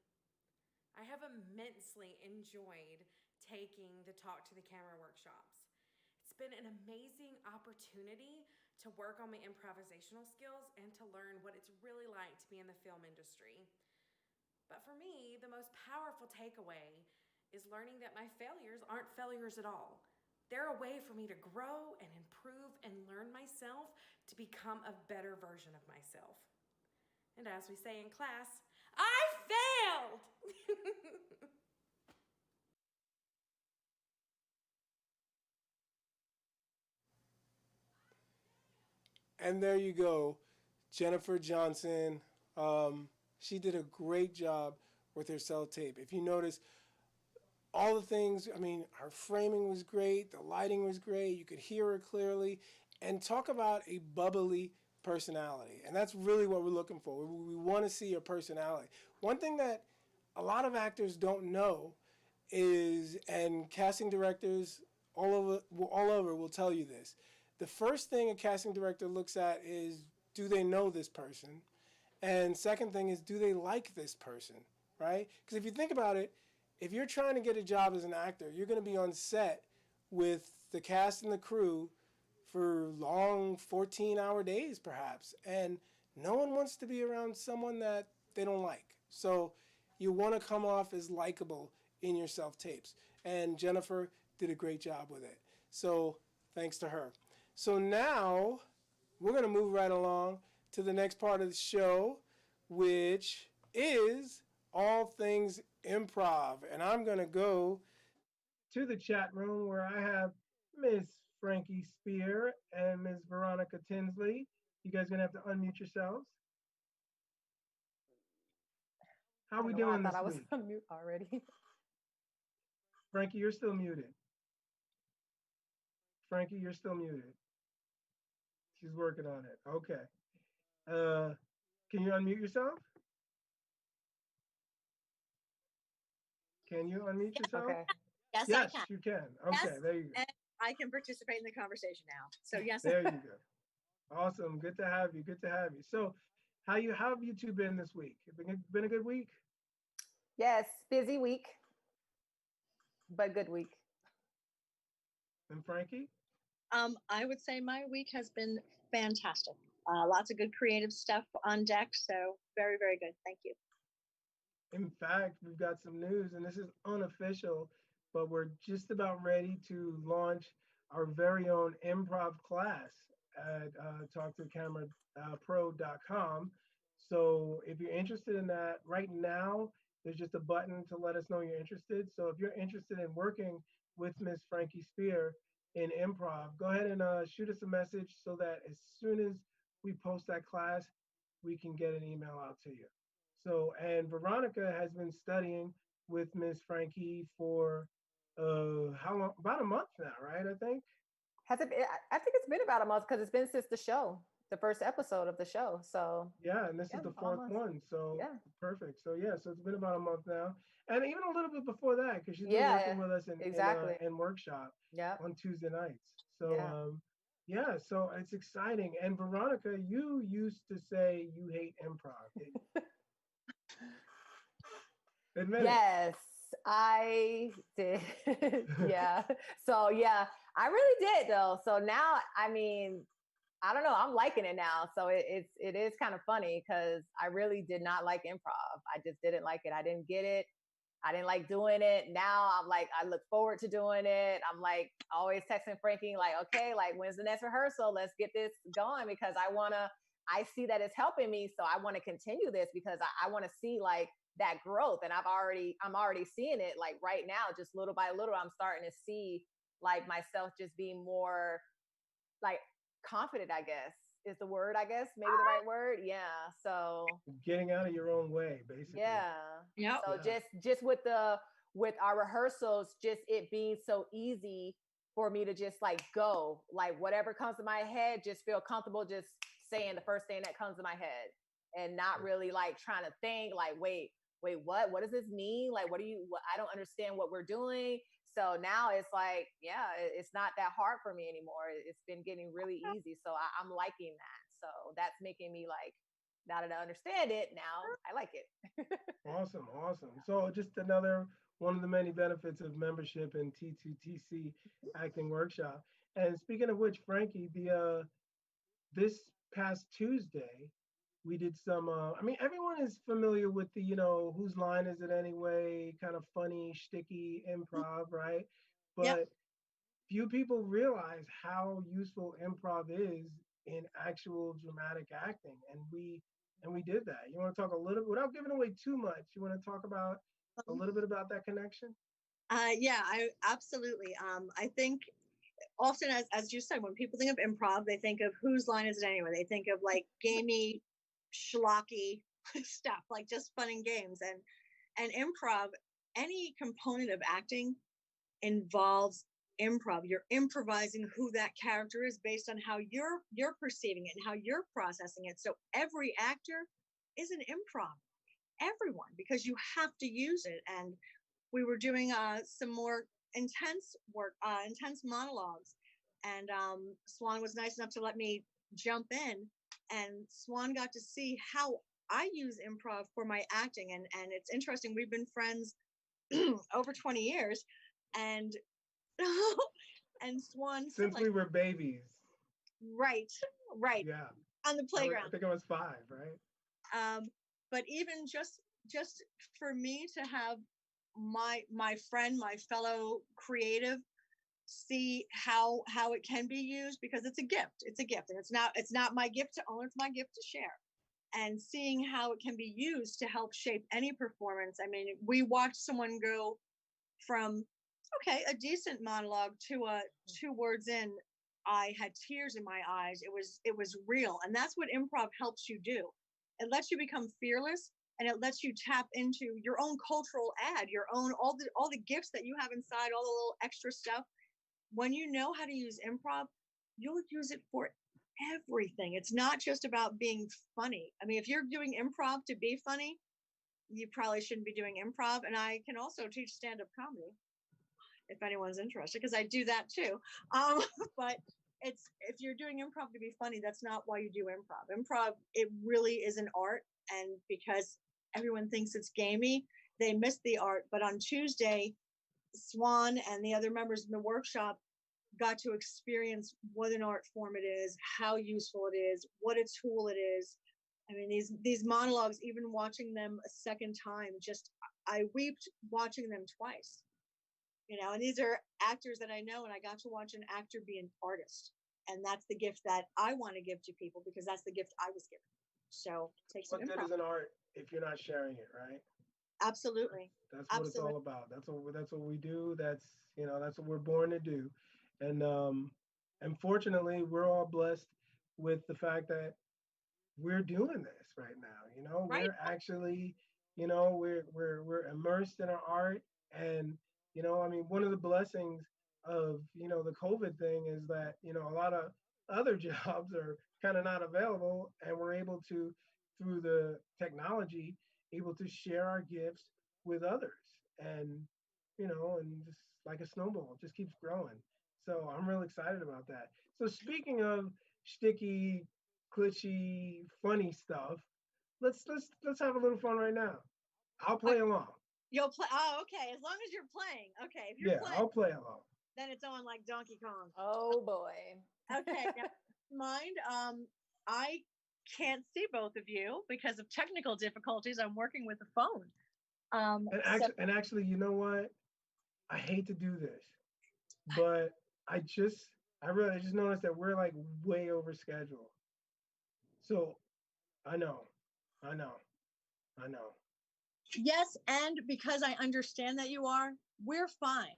I have immensely enjoyed taking the Talk to the Camera workshops. It's been an amazing opportunity to work on my improvisational skills and to learn what it's really like to be in the film industry. But for me, the most powerful takeaway is learning that my failures aren't failures at all. They're a way for me to grow and improve and learn myself to become a better version of myself. And as we say in class, I failed! And there you go, Jennifer Johnson. She did a great job with her self-tape. If you notice, all the things, I mean, her framing was great, the lighting was great, you could hear her clearly, and talk about a bubbly personality. And that's really what we're looking for. We want to see your personality. One thing that a lot of actors don't know is, and casting directors all over will tell you this, the first thing a casting director looks at is, do they know this person? And second thing is, do they like this person, right? Because if you think about it, if you're trying to get a job as an actor, you're going to be on set with the cast and the crew for long 14-hour days perhaps. And no one wants to be around someone that they don't like. So you want to come off as likable in your self-tapes. And Jennifer did a great job with it. So thanks to her. So now we're going to move right along to the next part of the show, which is all things improv. And I'm going to go to the chat room where I have Miss Frankie Spear and Miss Veronica Tinsley. You guys going to have to unmute yourselves. How are we doing this week? I thought I was on mute already. Frankie, you're still muted. Frankie, you're still muted. She's working on it. Okay. Can you unmute yourself? Can you unmute yourself? Okay. Yes, yes, I can. You can. Okay, yes, there you go. And I can participate in the conversation now. So yes. There you go. Awesome. Good to have you. Good to have you. So how have you two been this week? Been a good week? Yes, busy week, but good week. And Frankie? I would say my week has been fantastic. Lots of good creative stuff on deck. So very, very good. Thank you. In fact, we've got some news, and this is unofficial, but we're just about ready to launch our very own improv class at talktothecamerapro.com. So if you're interested in that, right now, there's just a button to let us know you're interested. So if you're interested in working with Miss Frankie Spear in improv, go ahead and shoot us a message so that as soon as we post that class, we can get an email out to you. So, and Veronica has been studying with Miss Frankie for how long? About a month now, right? I think. Has it been, I think it's been about a month because it's been since the show, the first episode of the show. So yeah, and this is the fourth one. So yeah, perfect. So yeah, so it's been about a month now, and even a little bit before that because she's been working with us in workshop on Tuesday nights. So yeah, so it's exciting. And Veronica, you used to say you hate improv. Admit yes, I did. Yeah. So yeah, I really did though. So now, I mean, I don't know. I'm liking it now. So it is kind of funny because I really did not like improv. I just didn't like it. I didn't get it. I didn't like doing it. Now I'm like, I look forward to doing it. I'm like always texting Frankie, like, okay, like when's the next rehearsal? Let's get this going because I see that it's helping me. So I want to continue this because I want to see like that growth. And I'm already seeing it like right now, just little by little, I'm starting to see like myself just being more like confident, I guess is the word, I guess, maybe the right word. Yeah. So getting out of your own way, basically. Yeah. Yeah. So just with our rehearsals, just it being so easy for me to just like go, like whatever comes to my head, just feel comfortable just saying the first thing that comes to my head and not really like trying to think like, wait, what does this mean? Like, I don't understand what we're doing. So now it's like, yeah, it's not that hard for me anymore. It's been getting really easy. So I'm liking that. So that's making me like, now that I understand it, now I like it. Awesome. So just another one of the many benefits of membership in T2TC Acting Workshop. And speaking of which, Frankie, this past Tuesday, we did some, I mean, everyone is familiar with the, whose line is it anyway, kind of funny, shticky improv, right? But few people realize how useful improv is in actual dramatic acting. And we did that. You want to talk a little, without giving away too much, you want to talk about a little bit about that connection? Yeah, I absolutely. I think often, as you said, when people think of improv, they think of whose line is it anyway? They think of like gamey, schlocky stuff, like just fun and games. And improv, any component of acting involves improv. You're improvising who that character is based on how you're perceiving it and how you're processing it. So every actor is an improv, everyone, because you have to use it. And we were doing some more intense work, intense monologues, and Swann was nice enough to let me jump in, and Swann got to see how I use improv for my acting. And it's interesting, we've been friends over 20 years, and and Swann Since we were babies. Right. Yeah. On the playground. I think I was 5, right? But even just for me to have my friend, my fellow creative, see how it can be used, because it's a gift, and it's not my gift to own, it's my gift to share. And seeing how it can be used to help shape any performance. I mean, we watched someone go from a decent monologue to 2 words in, I had tears in my eyes. It was real. And that's what improv helps you do. It lets you become fearless, and it lets you tap into your own cultural ad, your own, all the gifts that you have inside, all the little extra stuff. When you know how to use improv, you'll use it for everything. It's not just about being funny. I mean, if you're doing improv to be funny, you probably shouldn't be doing improv. And I can also teach stand-up comedy if anyone's interested, because I do that too. But if you're doing improv to be funny, that's not why you do improv. Improv, it really is an art, and because everyone thinks it's gamey, they miss the art. But on Tuesday, Swann and the other members in the workshop got to experience what an art form it is, how useful it is, what a tool it is. I mean, these monologues, even watching them a second time, I wept watching them twice. And these are actors that I know, and I got to watch an actor be an artist. And that's the gift that I want to give to people, because that's the gift I was given. So take some What good is an art if you're not sharing it, right? Absolutely. That's what it's all about. That's what we do. That's what we're born to do. And fortunately, we're all blessed with the fact that we're doing this right now. Right. We're actually, we're immersed in our art. And I mean, one of the blessings of the COVID thing is that a lot of other jobs are kind of not available, and we're able to, through the technology, able to share our gifts with others, and and just like a snowball, it just keeps growing. So I'm real excited about that. So speaking of sticky, glitchy, funny stuff, let's have a little fun right now. I'll play along. You'll play. Oh, okay. As long as you're playing. Okay. If you're playing, I'll play along. Then it's on like Donkey Kong. Oh boy. Okay. Mind. I can't see both of you because of technical difficulties. I'm working with a phone. And actually, you know what? I hate to do this, but I just noticed that we're like way over schedule. So I know. Yes, and because I understand that you are, we're fine,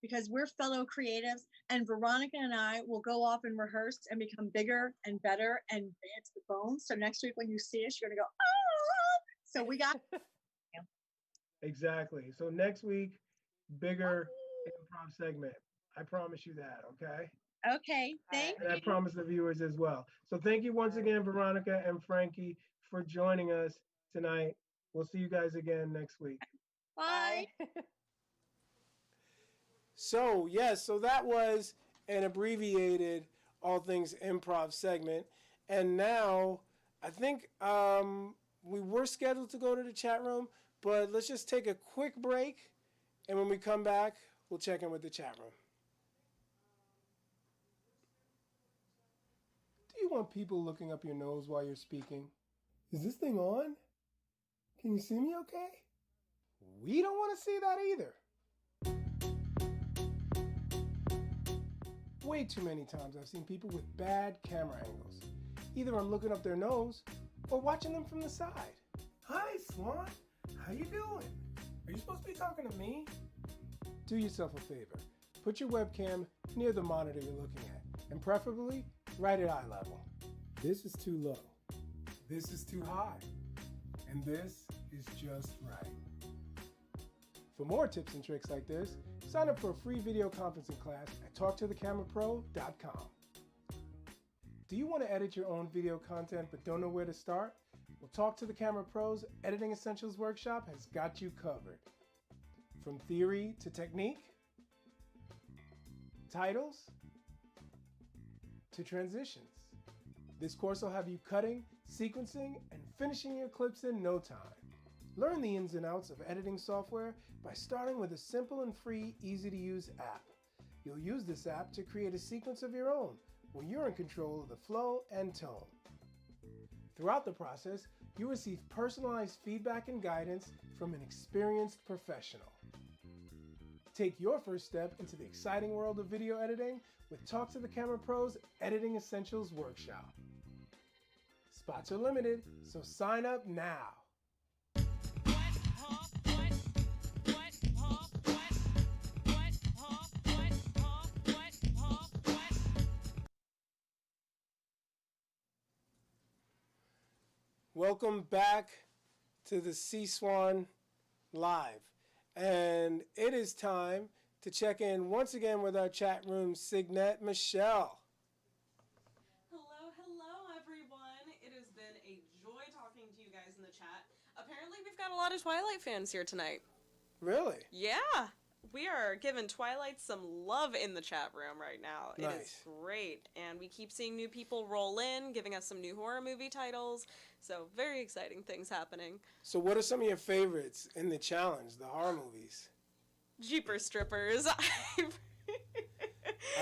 because we're fellow creatives, and Veronica and I will go off and rehearse and become bigger and better and bad to the bone. So next week when you see us, you're gonna go, oh! So we got Exactly. So next week, bigger improv segment. I promise you that, okay? Okay, thank you. And I promise the viewers as well. So thank you once again, Veronica and Frankie, for joining us tonight. We'll see you guys again next week. Bye. So that was an abbreviated All Things Improv segment. And now I think we were scheduled to go to the chat room, but let's just take a quick break. And when we come back, we'll check in with the chat room. Do you want people looking up your nose while you're speaking? Is this thing on? Can you see me okay? We don't want to see that either. Way too many times I've seen people with bad camera angles. Either I'm looking up their nose or watching them from the side. Hi, Swann. How you doing? Are you supposed to be talking to me? Do yourself a favor. put your webcam near the monitor you're looking at, and preferably right at eye level. This is too low. This is too high. And this is just right. For more tips and tricks like this, sign up for a free video conferencing class at talktothecamerapro.com. Do you want to edit your own video content but don't know where to start? Well, Talk to the Camera Pro's Editing Essentials Workshop has got you covered. From theory to technique, titles to transitions. This course will have you cutting, sequencing, and finishing your clips in no time. Learn the ins and outs of editing software by starting with a simple and free, easy-to-use app. You'll use this app to create a sequence of your own, where you're in control of the flow and tone. Throughout the process, you receive personalized feedback and guidance from an experienced professional. Take your first step into the exciting world of video editing with Talk to the Camera Pro's Editing Essentials Workshop. Spots are limited, so sign up now. Welcome back to the SeeSwann Live. And it is time to check in once again with our chat room signet, Michelle. Hello, everyone. It has been a joy talking to you guys in the chat. Apparently, we've got a lot of Twilight fans here tonight. Really? Yeah. We are giving Twilight some love in the chat room right now. Nice. It is great. And we keep seeing new people roll in, giving us some new horror movie titles. So very exciting things happening. So what are some of your favorites in the challenge, the horror movies? Jeepers Strippers. I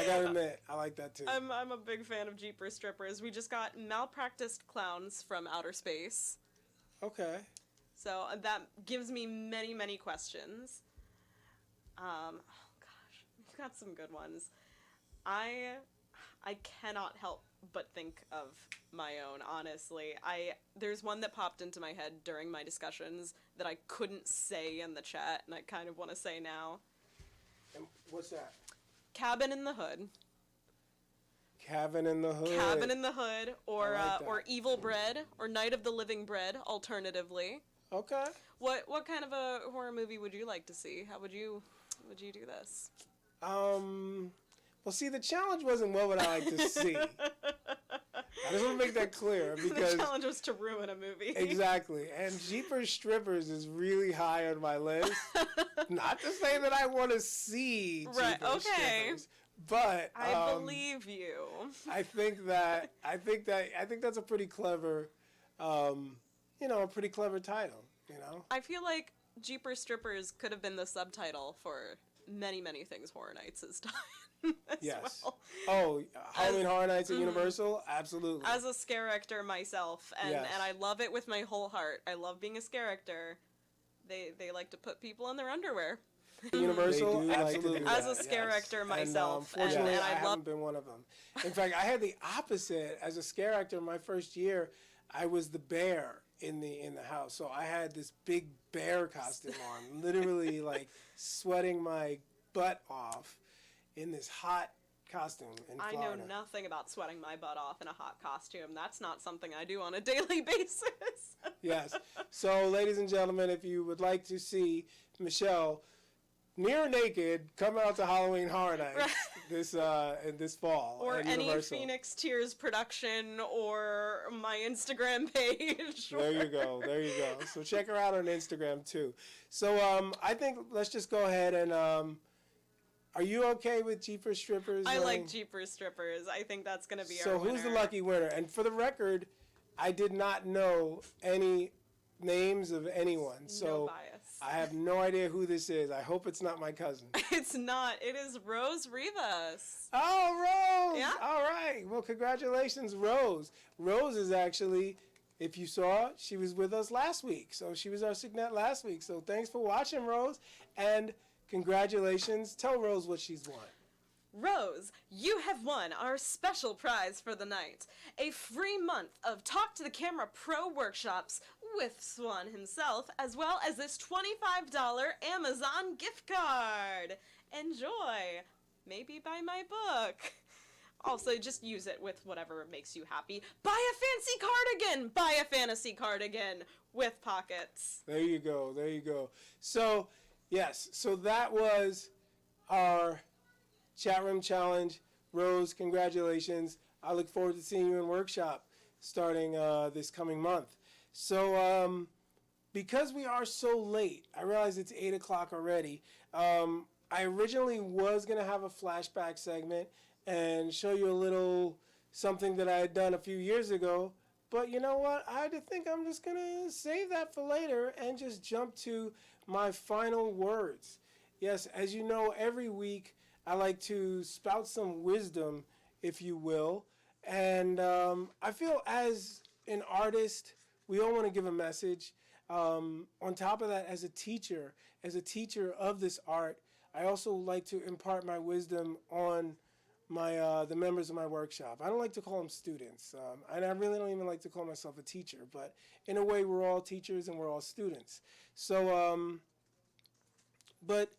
gotta admit, I like that too. I'm a big fan of Jeepers Strippers. We just got Malpracticed Clowns from Outer Space. Okay. So that gives me many, many questions. Oh gosh, we've got some good ones. I cannot help but think of my own, honestly. There's one that popped into my head during my discussions that I couldn't say in the chat, and I kind of want to say now. And what's that? Cabin in the Hood. Cabin in the Hood. Cabin in the Hood, or I like that. or Evil Bread, or Night of the Living Bread, alternatively. Okay. What kind of a horror movie would you like to see? How would you do this? Well, see, the challenge wasn't what would I like to see. I just want to make that clear because the challenge was to ruin a movie. Exactly, and Jeepers Strippers is really high on my list. Not to say that I want to see Jeepers Strippers, but I believe you. I think that's a pretty clever, a pretty clever title. I feel like Jeepers Strippers could have been the subtitle for many, many things Horror Nights has done. Yes. Well. Oh, Halloween Horror Nights at Universal? Absolutely. As a scare actor myself, and I love it with my whole heart. I love being a scare actor. They like to put people in their underwear. Universal? Absolutely. As a scare actor myself. And, unfortunately, I haven't been one of them. In fact, I had the opposite. As a scare actor, my first year, I was the bear in the house. So I had this big bear costume on, literally like sweating my butt off in this hot costume in Florida. I know nothing about sweating my butt off in a hot costume. That's not something I do on a daily basis. Yes. So, ladies and gentlemen, if you would like to see Michelle near naked come out to Halloween Horror Nights this fall, or at any Universal. Phoenix Tears production, or my Instagram page. There you go. So check her out on Instagram too. So I think let's just go ahead and are you okay with Jeepers Strippers? I like Jeepers Strippers. I think that's going to be our winner. So who's the lucky winner? And for the record, I did not know any names of anyone. So no bias. I have no idea who this is. I hope it's not my cousin. It's not. It is Rose Rivas. Oh, Rose! Yeah. All right. Well, congratulations, Rose. Rose is actually, if you saw, she was with us last week. So she was our signet last week. So thanks for watching, Rose. And congratulations. Tell Rose what she's won. Rose, you have won our special prize for the night. A free month of Talk to the Camera Pro workshops with Swann himself, as well as this $25 Amazon gift card. Enjoy. maybe buy my book. Also, just use it with whatever makes you happy. Buy a fancy cardigan! Buy a fantasy cardigan with pockets. There you go. There you go. So, yes. So that was our chat room challenge. Rose, congratulations. I look forward to seeing you in workshop starting this coming month. So, because we are so late, I realize it's 8 o'clock already. I originally was going to have a flashback segment and show you a little something that I had done a few years ago. But you know what? I think I'm just going to save that for later and just jump to my final words. Yes, as you know, every week I like to spout some wisdom, if you will. And I feel as an artist, we all want to give a message. On top of that, as a teacher of this art, I also like to impart my wisdom on my the members of my workshop. I don't like to call them students, and I really don't even like to call myself a teacher, but in a way we're all teachers and we're all students. So, but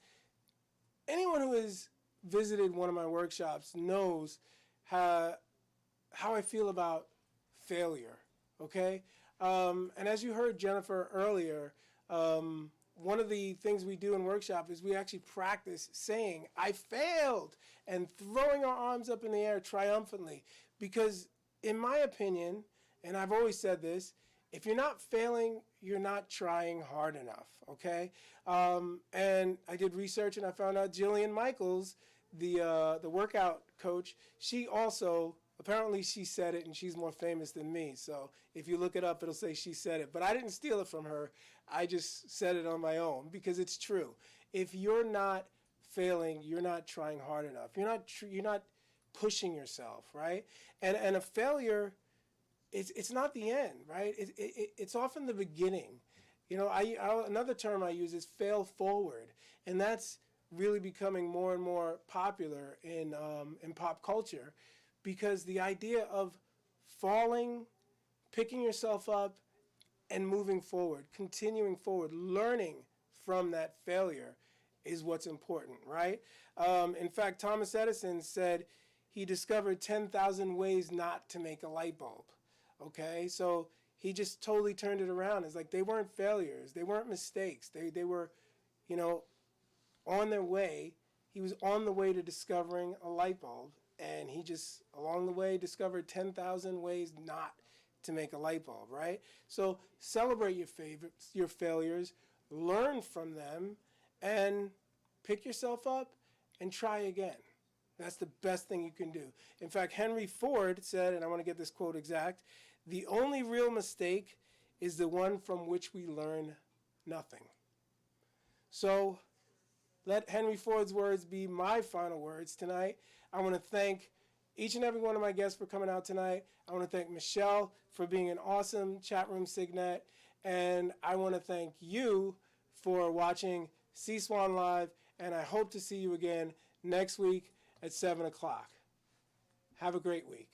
anyone who has visited one of my workshops knows how I feel about failure, okay? And as you heard Jennifer earlier, one of the things we do in workshop is we actually practice saying, I failed, and throwing our arms up in the air triumphantly. Because in my opinion, and I've always said this, if you're not failing, you're not trying hard enough, okay? And I did research and I found out Jillian Michaels, the workout coach, she also, apparently she said it and she's more famous than me. So if you look it up, it'll say she said it. But I didn't steal it from her. I just said it on my own because it's true. If you're not failing, you're not trying hard enough. You're not pushing yourself, right? And a failure, it's not the end, right? It's often the beginning. You know, another term I use is fail forward, and that's really becoming more and more popular in pop culture, because the idea of falling, picking yourself up, and moving forward, continuing forward, learning from that failure is what's important, right? In fact, Thomas Edison said he discovered 10,000 ways not to make a light bulb, okay? So he just totally turned it around. It's like they weren't failures. They weren't mistakes. They were, you know, on their way. He was on the way to discovering a light bulb, and he just, along the way, discovered 10,000 ways not to make a light bulb, right? So celebrate your failures, learn from them, and pick yourself up and try again. That's the best thing you can do. In fact, Henry Ford said, and I want to get this quote exact, "The only real mistake is the one from which we learn nothing." So let Henry Ford's words be my final words tonight. I want to thank each and every one of my guests for coming out tonight. I want to thank Michelle for being an awesome chat room signet. And I want to thank you for watching SeeSwann Live. And I hope to see you again next week at 7 o'clock. Have a great week.